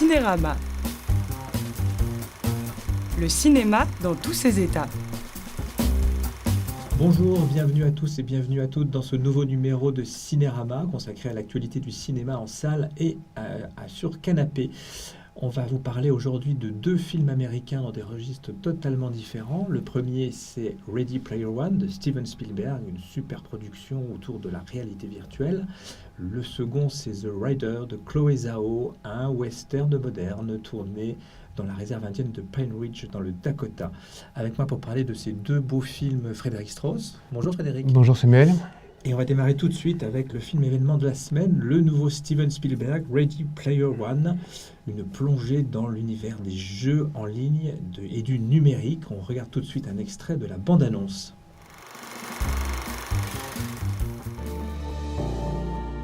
Cinérama. Le cinéma dans tous ses états. Bonjour, bienvenue à tous et bienvenue à toutes dans ce nouveau numéro de Cinérama consacré à l'actualité du cinéma en salle et sur canapé. On va vous parler aujourd'hui de deux films américains dans des registres totalement différents. Le premier, c'est Ready Player One de Steven Spielberg, une super production autour de la réalité virtuelle. Le second, c'est The Rider de Chloé Zhao, un western moderne tourné dans la réserve indienne de Pine Ridge, dans le Dakota. Avec moi pour parler de ces deux beaux films, Frédéric Strauss. Bonjour Frédéric. Bonjour Samuel. Et on va démarrer tout de suite avec le film événement de la semaine, le nouveau Steven Spielberg, Ready Player One, une plongée dans l'univers des jeux en ligne et du numérique. On regarde tout de suite un extrait de la bande-annonce.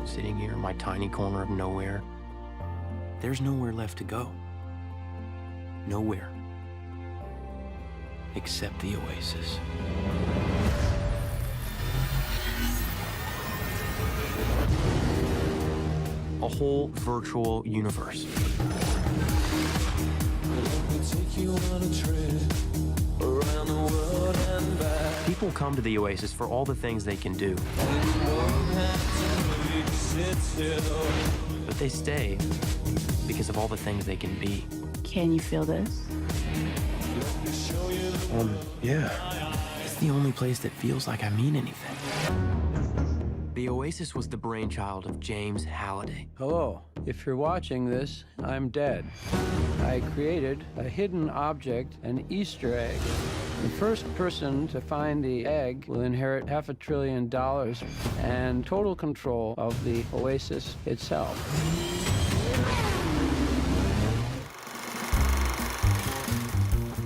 Sitting here in my tiny corner of nowhere, there's nowhere left to go. Nowhere. Except the Oasis. A whole virtual universe. People come to the Oasis for all the things they can do. But they stay because of all the things they can be. Can you feel this? Yeah. It's the only place that feels like I mean anything. The Oasis was the brainchild of James Halliday. Hello. If you're watching this, I'm dead. I created a hidden object, an Easter egg. The first person to find the egg will inherit $500 billion and total control of the Oasis itself.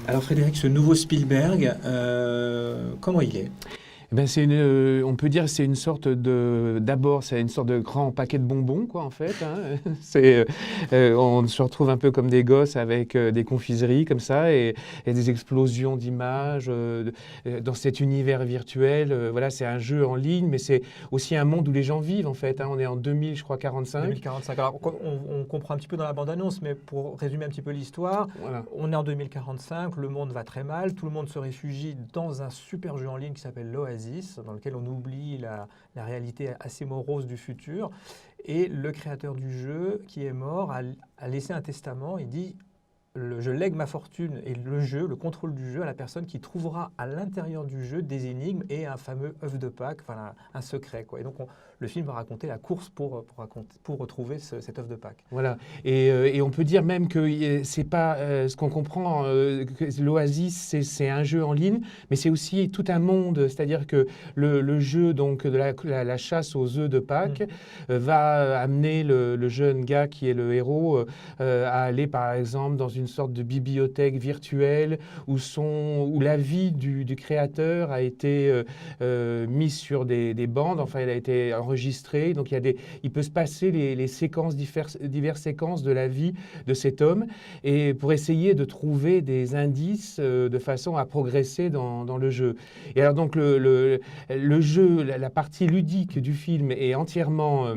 Alors Frédéric, ce nouveau Spielberg, comment il est ? Eh ben on peut dire que c'est une sorte d'abord c'est une sorte de grand paquet de bonbons quoi en fait. Hein. On se retrouve un peu comme des gosses avec des confiseries comme ça et des explosions d'images dans cet univers virtuel. Voilà, c'est un jeu en ligne, mais c'est aussi un monde où les gens vivent en fait. Hein. On est en 2045. 2045. Alors on comprend un petit peu dans la bande-annonce, mais pour résumer un petit peu l'histoire, voilà. On est en 2045, le monde va très mal, tout le monde se réfugie dans un super jeu en ligne qui s'appelle l'Oasis, dans lequel on oublie la réalité assez morose du futur. Et le créateur du jeu, qui est mort, a laissé un testament. Il dit je lègue ma fortune et le contrôle du jeu à la personne qui trouvera à l'intérieur du jeu des énigmes et un fameux œuf de Pâques, enfin un secret, quoi. Et donc le film va raconter la course pour retrouver cet œuf de Pâques. Voilà. Et on peut dire même que c'est pas ce qu'on comprend, que l'Oasis, c'est un jeu en ligne, mais c'est aussi tout un monde. C'est-à-dire que le jeu donc de la chasse aux œufs de Pâques va amener le jeune gars qui est le héros à aller par exemple dans une sorte de bibliothèque virtuelle où la vie du créateur a été mise sur des bandes. Enfin, elle a été enregistré, donc il peut se passer les séquences, diverses séquences de la vie de cet homme, et pour essayer de trouver des indices de façon à progresser dans le jeu. Et alors donc le jeu, la partie ludique du film est entièrement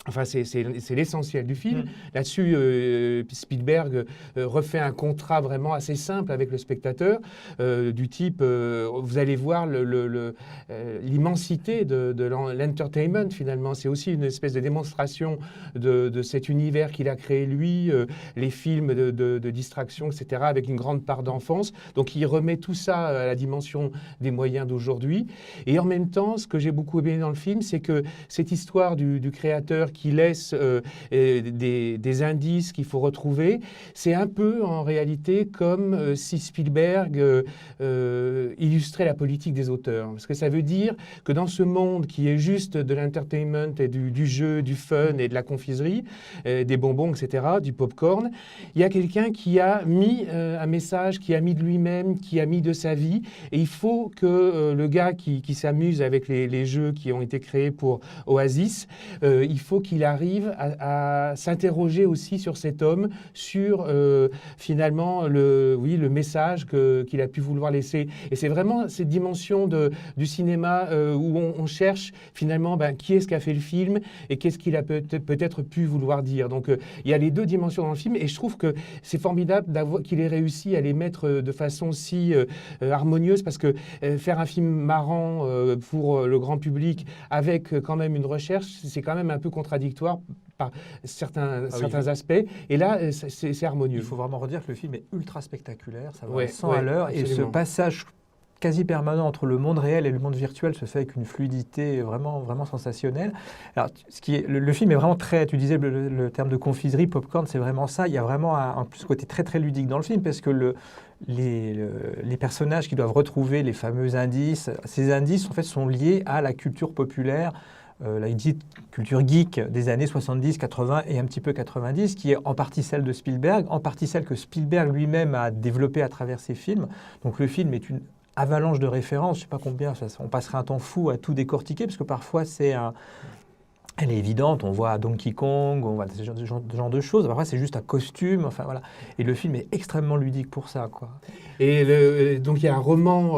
enfin, c'est l'essentiel du film. Là-dessus, Spielberg refait un contrat vraiment assez simple avec le spectateur, du type, vous allez voir l'immensité de l'entertainment, finalement. C'est aussi une espèce de démonstration de cet univers qu'il a créé, lui, les films de distraction, etc., avec une grande part d'enfance. Donc, il remet tout ça à la dimension des moyens d'aujourd'hui. Et en même temps, ce que j'ai beaucoup aimé dans le film, c'est que cette histoire du créateur qui laisse des indices qu'il faut retrouver. C'est un peu, en réalité, comme si Spielberg illustrait la politique des auteurs. Parce que ça veut dire que dans ce monde qui est juste de l'entertainment et du jeu, du fun et de la confiserie, des bonbons, etc., du popcorn, il y a quelqu'un qui a mis un message, qui a mis de lui-même, qui a mis de sa vie. Et il faut que le gars qui s'amuse avec les jeux qui ont été créés pour Oasis, il faut faut qu'il arrive à s'interroger aussi sur cet homme, sur finalement le message qu'il a pu vouloir laisser. Et c'est vraiment cette dimension du cinéma où on cherche finalement qui est-ce qui a fait le film et qu'est-ce qu'il a peut-être pu vouloir dire. Donc il y a les deux dimensions dans le film et je trouve que c'est formidable qu'il ait réussi à les mettre de façon si harmonieuse parce que faire un film marrant pour le grand public avec quand même une recherche, c'est quand même un peu contradictoire par certains aspects. Et là, c'est harmonieux. Il faut vraiment redire que le film est ultra spectaculaire, ça va Ouais, 100 à l'heure et ce passage quasi permanent entre le monde réel et le monde virtuel se fait avec une fluidité vraiment, vraiment sensationnelle. Alors, le film est vraiment très, tu disais le terme de confiserie, popcorn, c'est vraiment ça. Il y a vraiment en plus ce côté très, très ludique dans le film parce que les personnages qui doivent retrouver les fameux indices, ces indices en fait sont liés à la culture populaire, la dite culture geek des années 70, 80 et un petit peu 90, qui est en partie celle de Spielberg, en partie celle que Spielberg lui-même a développée à travers ses films. Donc le film est une avalanche de références, je ne sais pas combien, on passerait un temps fou à tout décortiquer, parce que parfois elle est évidente, on voit Donkey Kong, on voit ce genre de choses, parfois c'est juste un costume, enfin voilà. Et le film est extrêmement ludique pour ça, quoi. Et donc il y a un roman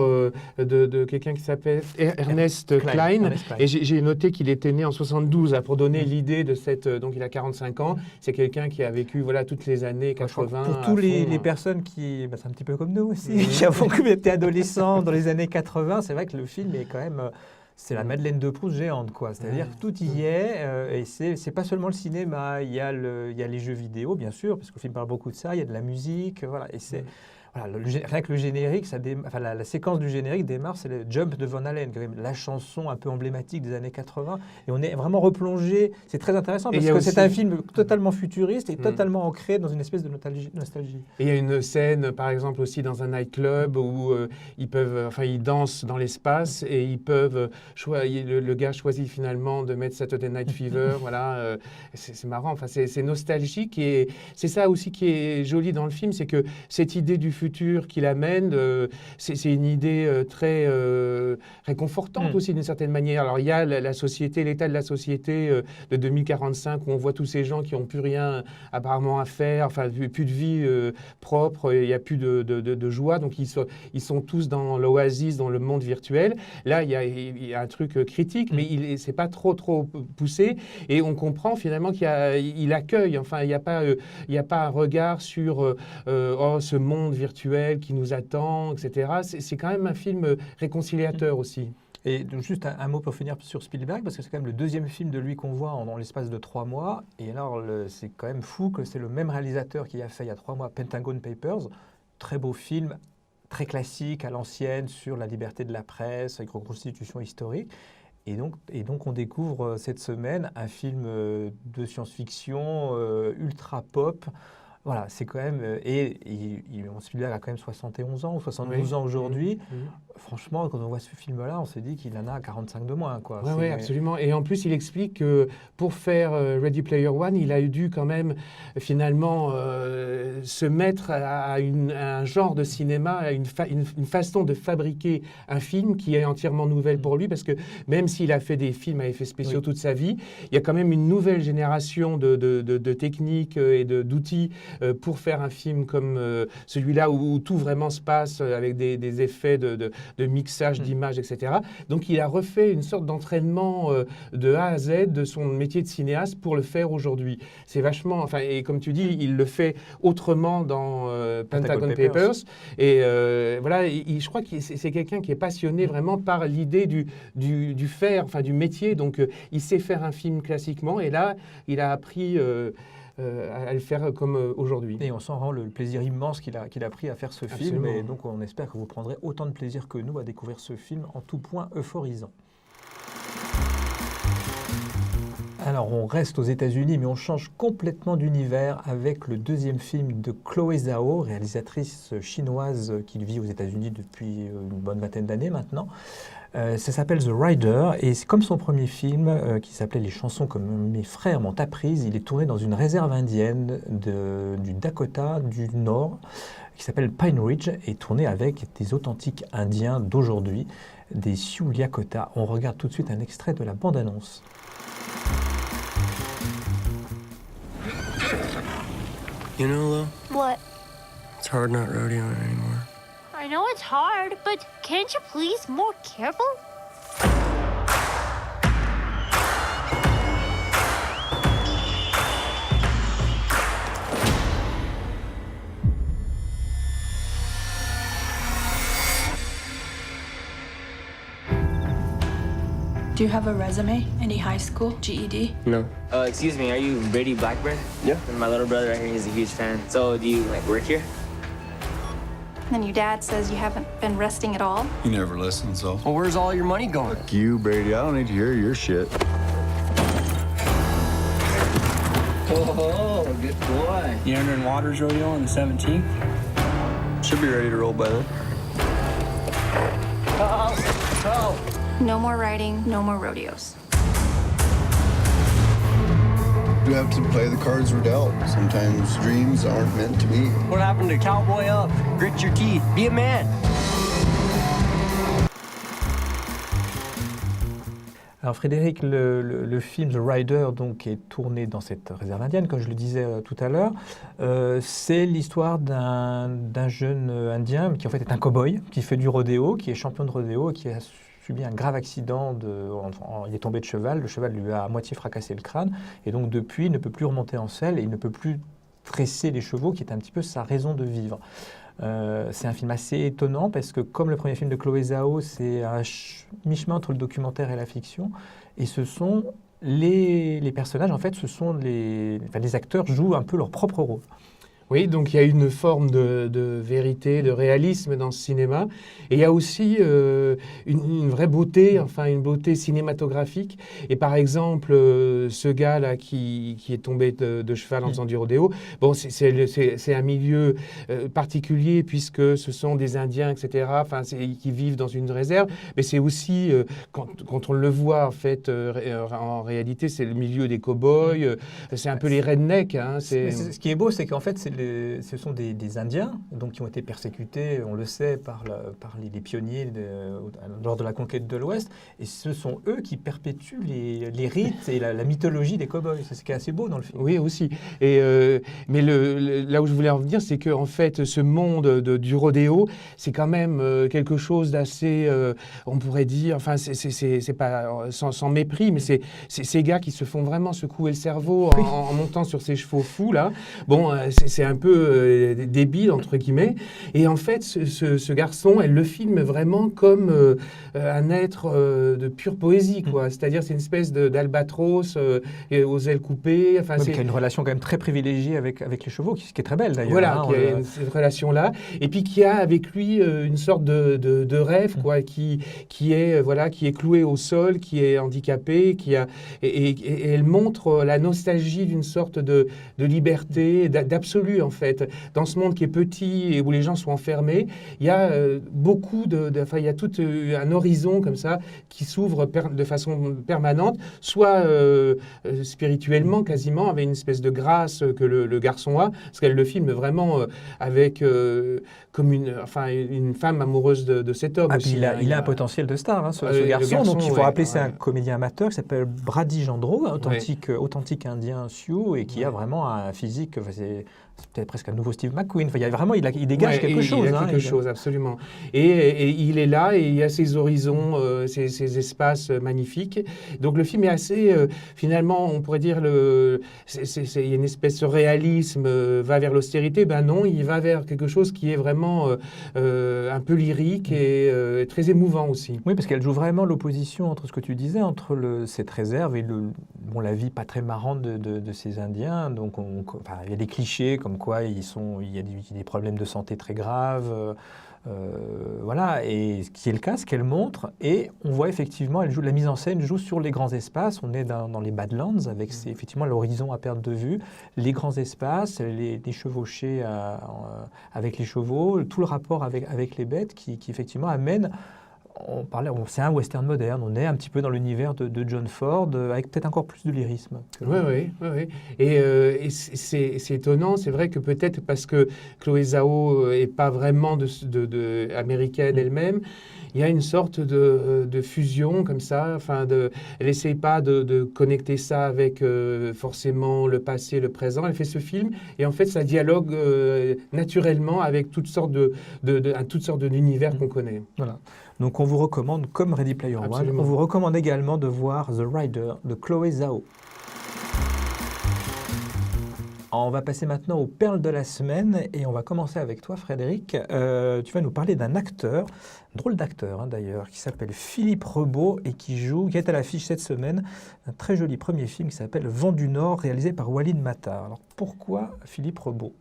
de quelqu'un qui s'appelle Ernest Cline. Et j'ai noté qu'il était né en 72, pour donner l'idée de cette... donc il a 45 ans, c'est quelqu'un qui a vécu toutes les années 80. Pour tous les personnes qui... c'est un petit peu comme nous aussi, qui avons été adolescents dans les années 80, c'est vrai que le film est quand même... c'est la Madeleine de Proust géante, quoi. C'est-à-dire que tout y est, et c'est pas seulement le cinéma, il y a les jeux vidéo, bien sûr, parce que le film parle beaucoup de ça, il y a de la musique, voilà, et c'est... Voilà, rien que le générique, la séquence du générique démarre, c'est le Jump de Van Halen, quand même, la chanson un peu emblématique des années 80. Et on est vraiment replongé. C'est très intéressant parce que c'est un film totalement futuriste et totalement ancré dans une espèce de nostalgie. Et il y a une scène, par exemple, aussi dans un nightclub où ils dansent dans l'espace et ils peuvent... le gars choisit finalement de mettre Saturday Night Fever. Voilà, c'est marrant. Enfin, c'est nostalgique et c'est ça aussi qui est joli dans le film, c'est que cette idée du futur qu'il amène, c'est une idée très réconfortante aussi d'une certaine manière. Alors il y a la société, l'état de la société de 2045 où on voit tous ces gens qui n'ont plus rien apparemment à faire, enfin plus de vie propre, il n'y a plus de joie, donc ils sont tous dans l'oasis, dans le monde virtuel. Là il y a un truc critique, mais c'est pas trop poussé et on comprend finalement qu'il accueille, enfin il n'y a pas un regard sur ce monde virtuel qui nous attend, etc. C'est quand même un film réconciliateur aussi. Et donc juste un mot pour finir sur Spielberg, parce que c'est quand même le deuxième film de lui qu'on voit dans l'espace de 3 mois. Et alors, c'est quand même fou que c'est le même réalisateur qui a fait il y a 3 mois Pentagon Papers. Très beau film, très classique, à l'ancienne, sur la liberté de la presse, avec reconstitution historique. Et donc, on découvre cette semaine un film de science-fiction ultra pop. Voilà, c'est quand même... Spielberg a quand même 71 ans ou 72 ans aujourd'hui. Franchement, quand on voit ce film-là, on se dit qu'il en a 45 de moins, quoi. Oui, absolument. Et en plus, il explique que pour faire Ready Player One, il a dû quand même, finalement, se mettre à un genre de cinéma, à une façon de fabriquer un film qui est entièrement nouvelle pour lui, parce que même s'il a fait des films à effets spéciaux toute sa vie, il y a quand même une nouvelle génération de techniques et d'outils pour faire un film comme celui-là où tout vraiment se passe avec des effets de mixage d'images, etc. Donc il a refait une sorte d'entraînement de A à Z de son métier de cinéaste pour le faire aujourd'hui. C'est vachement... et comme tu dis, il le fait autrement dans Pentagon Papers. Et voilà, je crois que c'est quelqu'un qui est passionné vraiment par l'idée du faire, du métier. Donc il sait faire un film classiquement et là, il a appris... à le faire comme aujourd'hui. Et on s'en rend le plaisir immense qu'il a pris à faire ce film. Et donc, on espère que vous prendrez autant de plaisir que nous à découvrir ce film en tout point euphorisant. Alors, on reste aux États-Unis, mais on change complètement d'univers avec le deuxième film de Chloé Zhao, réalisatrice chinoise qui vit aux États-Unis depuis une bonne vingtaine d'années maintenant. Ça s'appelle The Rider et c'est comme son premier film qui s'appelait Les chansons que mes frères m'ont apprises. Il est tourné dans une réserve indienne du Dakota du Nord qui s'appelle Pine Ridge et tourné avec des authentiques Indiens d'aujourd'hui, des Sioux Lakota. On regarde tout de suite un extrait de la bande-annonce. You know, Lo, What? it's hard not rodeoing anymore. I know it's hard, but can't you please more careful? Do you have a resume? Any high school, GED? No. Excuse me, are you Brady Blackburn? Yeah. My little brother right here, he's a huge fan. So do you like work here? Then your dad says you haven't been resting at all. He never listens, though. Well, where's all your money going? Fuck you, Brady. I don't need to hear your shit. Oh, good boy. You entering Waters Rodeo on the 17th? Should be ready to roll by then. No more riding, no more rodeos. You have to play the cards we're dealt. Sometimes dreams aren't meant to be. What happened to cowboy up? Grit your teeth. Be a man. Alors Frédéric, le film The Rider donc, est tourné dans cette réserve indienne, comme je le disais tout à l'heure. C'est l'histoire d'un jeune Indien qui en fait est un cow-boy, qui fait du rodéo, qui est champion de rodéo et qui a subi un grave accident. Il est tombé de cheval, le cheval lui a à moitié fracassé le crâne et donc depuis il ne peut plus remonter en selle et il ne peut plus dresser les chevaux, qui est un petit peu sa raison de vivre. C'est un film assez étonnant parce que comme le premier film de Chloé Zhao, c'est un mi-chemin entre le documentaire et la fiction. Et ce sont les personnages, en fait, les acteurs jouent un peu leur propre rôle. Oui, donc il y a une forme de vérité, de réalisme dans ce cinéma. Et il y a aussi une vraie beauté, enfin une beauté cinématographique. Et par exemple, ce gars-là qui est tombé de cheval en faisant du rodéo, bon, c'est un milieu particulier puisque ce sont des Indiens, etc., enfin, qui vivent dans une réserve. Mais c'est aussi, quand on le voit, en fait, en réalité, c'est le milieu des cow-boys, c'est un peu les rednecks. Hein, ce qui est beau, c'est qu'en fait, ce sont des Indiens donc, qui ont été persécutés, on le sait, par les pionniers lors de la conquête de l'Ouest. Et ce sont eux qui perpétuent les rites et la mythologie des cow-boys. C'est ce qui est assez beau dans le film. Oui, aussi. Et, mais là où je voulais en venir, c'est qu'en fait, ce monde du rodéo, c'est quand même quelque chose d'assez, on pourrait dire, enfin, c'est pas sans mépris, mais c'est ces gars qui se font vraiment secouer le cerveau en montant sur ces chevaux fous, là. Bon, c'est un peu débile, entre guillemets. Et en fait, ce garçon, elle le filme vraiment comme un être de pure poésie, quoi. C'est-à-dire, c'est une espèce d'albatros aux ailes coupées. Enfin, qui a une relation quand même très privilégiée avec les chevaux, qui est très belle d'ailleurs. Voilà, qui a cette relation-là. Et puis qui a avec lui une sorte de rêve, quoi, qui est cloué au sol, qui est handicapé, et elle montre la nostalgie d'une sorte de liberté, d'absolu, en fait. Dans ce monde qui est petit et où les gens sont enfermés, il y a beaucoup il y a tout un horizon comme ça qui s'ouvre de façon permanente, soit spirituellement quasiment, avec une espèce de grâce que le garçon a, parce qu'elle le filme vraiment avec comme une femme amoureuse de cet homme. Aussi, il a un potentiel de star, hein, ce garçon. Donc il faut rappeler, c'est un comédien amateur qui s'appelle Brady Jandreau, authentique indien Sioux, et qui a vraiment un physique, c'est peut-être presque un nouveau Steve McQueen. Enfin, il dégage quelque chose. Il a quelque chose, absolument. Et il est là, et il y a ces horizons, ces espaces magnifiques. Donc le film est assez, finalement, on pourrait dire, il y a une espèce de réalisme, va vers l'austérité. Ben non, il va vers quelque chose qui est vraiment un peu lyrique et très émouvant aussi. Oui, parce qu'elle joue vraiment l'opposition entre ce que tu disais, entre cette réserve et la vie pas très marrante de ces Indiens. Donc il y a des clichés comme quoi il y a des problèmes de santé très graves, voilà, et ce qui est le cas, ce qu'elle montre, et on voit effectivement, la mise en scène joue sur les grands espaces. On est dans les Badlands, avec effectivement l'horizon à perte de vue, les grands espaces, les chevauchés avec les chevaux, tout le rapport avec les bêtes qui effectivement amène. C'est un western moderne, on est un petit peu dans l'univers de John Ford, avec peut-être encore plus de lyrisme. Oui. Et c'est étonnant, c'est vrai que peut-être parce que Chloé Zhao n'est pas vraiment américaine elle-même, il y a une sorte de fusion comme ça. Enfin, elle n'essaye pas de connecter ça avec forcément le passé, le présent. Elle fait ce film et en fait, ça dialogue naturellement avec toutes sortes d'univers qu'on connaît. Voilà. Donc on vous recommande, comme Ready Player One, Absolument. on vous recommande également de voir The Rider de Chloé Zhao. On va passer maintenant aux perles de la semaine et on va commencer avec toi, Frédéric. Tu vas nous parler d'un acteur, drôle d'acteur d'ailleurs, qui s'appelle Philippe Rebaud et qui est à l'affiche cette semaine un très joli premier film qui s'appelle Vent du Nord, réalisé par Walid Matar. Alors pourquoi Philippe Rebaud ?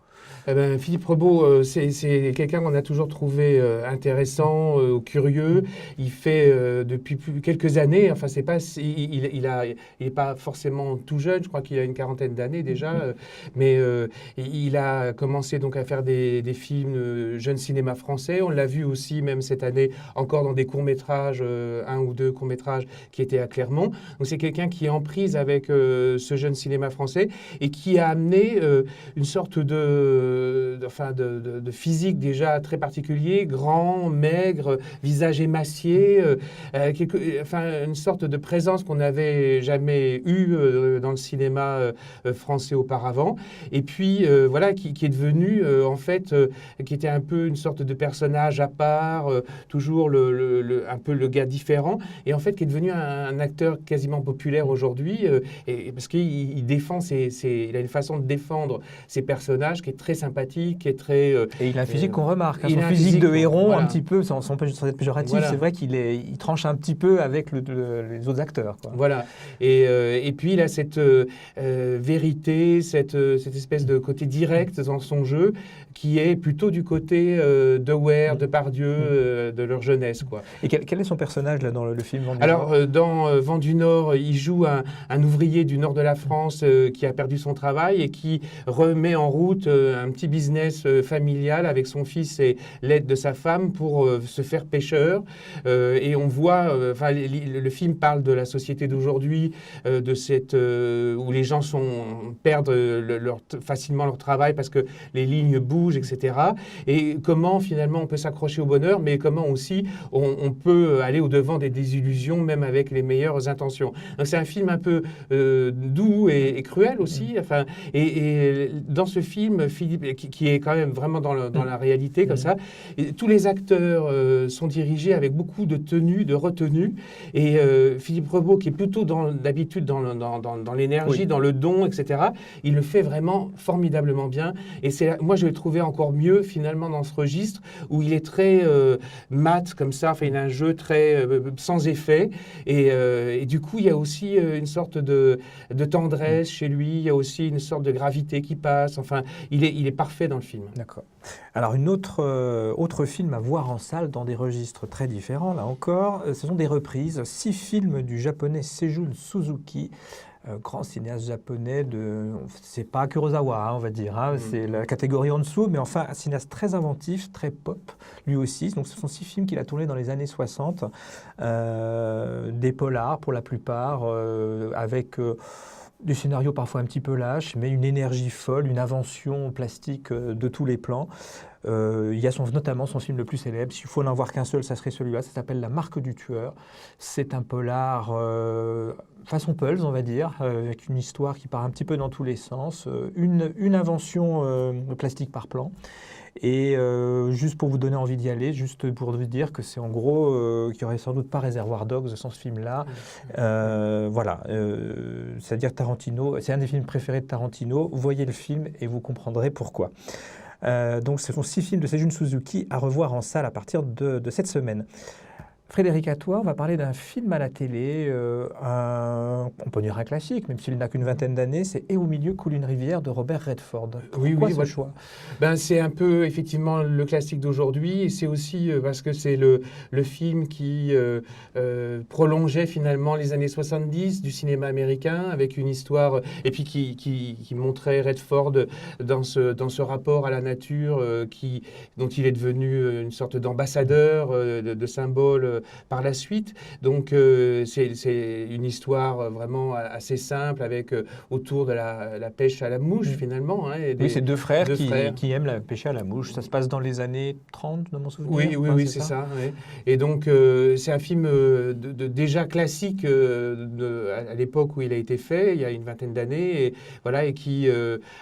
Philippe Rebaud, c'est quelqu'un qu'on a toujours trouvé intéressant, curieux. Il fait depuis quelques années, enfin c'est pas, il est pas forcément tout jeune, je crois qu'il a une quarantaine d'années déjà, mais il a commencé donc à faire des films jeune cinéma français. On l'a vu aussi même cette année encore dans des courts-métrages, un ou deux courts-métrages qui étaient à Clermont. Donc c'est quelqu'un qui est en prise avec ce jeune cinéma français et qui a amené une sorte de physique déjà très particulier, grand, maigre, visage émacié, une sorte de présence qu'on n'avait jamais eue dans le cinéma français auparavant. Et puis, qui est devenu, qui était un peu une sorte de personnage à part, toujours un peu le gars différent, et en fait, qui est devenu un acteur quasiment populaire aujourd'hui, parce qu'il défend il a une façon de défendre ses personnages qui est très sympathique, qui est très... et il a un physique qu'on remarque, il son a un physique de héron, voilà. un petit peu, sans être péjoratif, Voilà. c'est vrai qu'il tranche un petit peu avec les autres acteurs. Quoi. Voilà, et puis il a cette vérité, cette espèce de côté direct dans son jeu, qui est plutôt du côté de Ware, de Depardieu, de leur jeunesse, quoi. Et quel est son personnage là, dans le film Vent du Alors, Nord dans Vent du Nord, il joue un ouvrier du nord de la France qui a perdu son travail et qui remet en route un petit business familial avec son fils et l'aide de sa femme pour se faire pêcheur. Et on voit, le film parle de la société d'aujourd'hui, où les gens perdent facilement leur travail parce que les lignes bougent, etc. Et comment finalement on peut s'accrocher au bonheur, mais comment aussi on peut aller au-devant des désillusions, même avec les meilleures intentions. Donc c'est un film un peu doux et cruel aussi. Enfin, et dans ce film, Philippe, qui est quand même vraiment dans la réalité, comme ça, et tous les acteurs sont dirigés avec beaucoup de tenue, de retenue. Et Philippe Rebaud, qui est plutôt d'habitude dans l'énergie, dans le don, etc., il le fait vraiment formidablement bien. Et moi, je l'ai trouvé encore mieux, finalement, dans ce registre, où il est très mat, comme ça. Enfin, il a un jeu très sans effet. Et du coup, il y a aussi une sorte de tendresse chez lui. Il y a aussi une sorte de gravité qui passe. Enfin, il est parfait dans le film. D'accord. Alors, autre film à voir en salle dans des registres très différents, là encore, ce sont des reprises. 6 films du japonais Seijun Suzuki, grand cinéaste japonais c'est pas Kurosawa, on va dire, c'est la catégorie en dessous, mais enfin un cinéaste très inventif, très pop, lui aussi. Donc ce sont 6 films qu'il a tournés dans les années 60, des polars pour la plupart, avec des scénarios parfois un petit peu lâches, mais une énergie folle, une invention plastique de tous les plans. Il y a notamment son film le plus célèbre, s'il faut n'en voir qu'un seul, ça serait celui-là, ça s'appelle La Marque du Tueur. C'est un polar façon Pulse, on va dire, avec une histoire qui part un petit peu dans tous les sens, une invention plastique par plan. Et juste pour vous donner envie d'y aller, juste pour vous dire que c'est en gros qu'il n'y aurait sans doute pas Reservoir Dogs sans ce film-là. C'est-à-dire Tarantino, c'est un des films préférés de Tarantino. Voyez le film et vous comprendrez pourquoi. Donc ce sont 6 films de Seijun Suzuki à revoir en salle à partir de cette semaine. Frédéric, à toi, on va parler d'un film à la télé, on peut dire un classique, même s'il n'a qu'une vingtaine d'années, c'est « Et au milieu coule une rivière » de Robert Redford. Pourquoi ce choix ? C'est un peu, effectivement, le classique d'aujourd'hui, et c'est aussi parce que c'est le film qui prolongeait finalement les années 70 du cinéma américain, avec une histoire, et puis qui montrait Redford dans ce rapport à la nature dont il est devenu une sorte d'ambassadeur, de symbole par la suite. Donc c'est une histoire vraiment assez simple avec autour de la pêche à la mouche finalement. Hein, et oui, c'est deux frères qui aiment la pêche à la mouche. Ça se passe dans les années 30, de mon souvenir. Oui, c'est ça. Oui. Et donc c'est un film déjà classique à l'époque où il a été fait, il y a une vingtaine d'années, et qui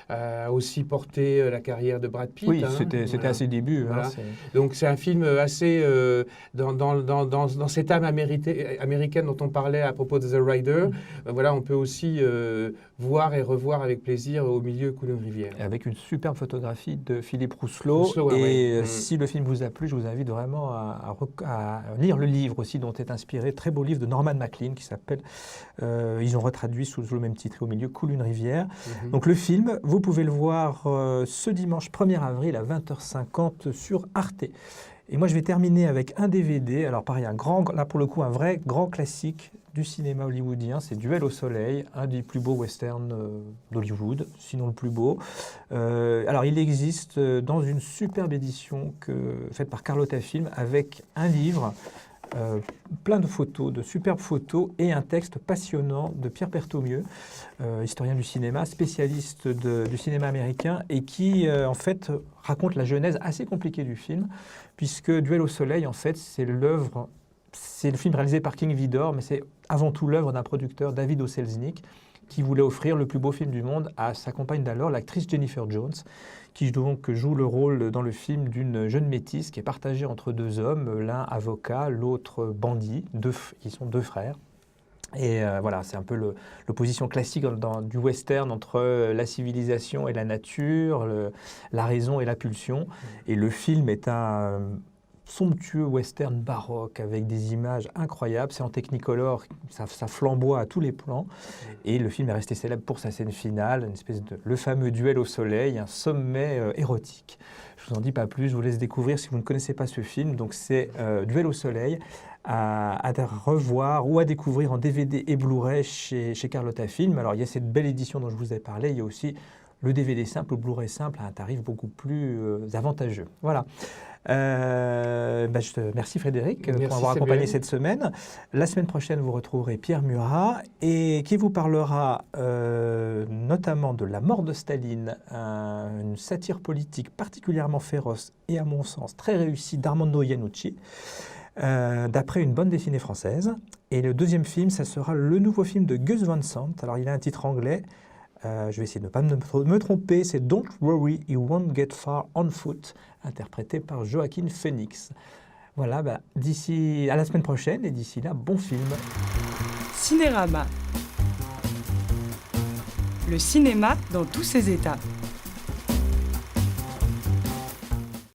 a aussi porté la carrière de Brad Pitt. Oui, c'était à ses débuts. Voilà. Hein, donc c'est un film assez dans cette âme américaine dont on parlait à propos de The Rider. Voilà, on peut aussi voir et revoir avec plaisir Au milieu coule une rivière. Avec une superbe photographie de Philippe Rousselot. Et si le film vous a plu, je vous invite vraiment à lire le livre aussi dont est inspiré, très beau livre de Norman Maclean qui s'appelle, ils ont retraduit sous le même titre, Au milieu coule une rivière. Donc le film, vous pouvez le voir ce dimanche 1er avril à 20h50 sur Arte. Et moi, je vais terminer avec un DVD. Alors pareil, là pour le coup, un vrai grand classique du cinéma hollywoodien, c'est Duel au soleil, un des plus beaux westerns d'Hollywood, sinon le plus beau. Alors il existe dans une superbe édition faite par Carlotta Film avec un livre, plein de photos, de superbes photos et un texte passionnant de Pierre Perthaumieux, historien du cinéma, spécialiste du cinéma américain et qui en fait raconte la genèse assez compliquée du film, puisque Duel au soleil en fait c'est le film réalisé par King Vidor, mais c'est avant tout l'œuvre d'un producteur, David O. Selznick, qui voulait offrir le plus beau film du monde à sa compagne d'alors, l'actrice Jennifer Jones, qui donc joue le rôle dans le film d'une jeune métisse qui est partagée entre deux hommes, l'un avocat, l'autre bandit, ils sont deux frères. Et voilà, c'est un peu l'opposition classique du western entre la civilisation et la nature, la raison et la pulsion. Et le film est un somptueux western baroque avec des images incroyables. C'est en Technicolor, ça flamboie à tous les plans. Et le film est resté célèbre pour sa scène finale, une espèce le fameux duel au soleil, un sommet érotique. Je vous en dis pas plus, je vous laisse découvrir si vous ne connaissez pas ce film. Donc c'est Duel au soleil à revoir ou à découvrir en DVD et Blu-ray chez Carlotta Film. Alors il y a cette belle édition dont je vous ai parlé, il y a aussi le DVD simple, le Blu-ray simple à un tarif beaucoup plus avantageux. Voilà. Merci Frédéric pour avoir accompagné cette semaine. La semaine prochaine, vous retrouverez Pierre Murat et qui vous parlera notamment de La mort de Staline, une satire politique particulièrement féroce et à mon sens très réussie d'Armando Iannucci, d'après une bande dessinée française. Et le deuxième film, ça sera le nouveau film de Gus Van Sant. Alors il a un titre anglais. Je vais essayer de ne pas me tromper, c'est Don't Worry, You Won't Get Far on Foot, interprété par Joaquin Phoenix. Voilà, d'ici à la semaine prochaine, et d'ici là, bon film. Cinérama. Le cinéma dans tous ses états.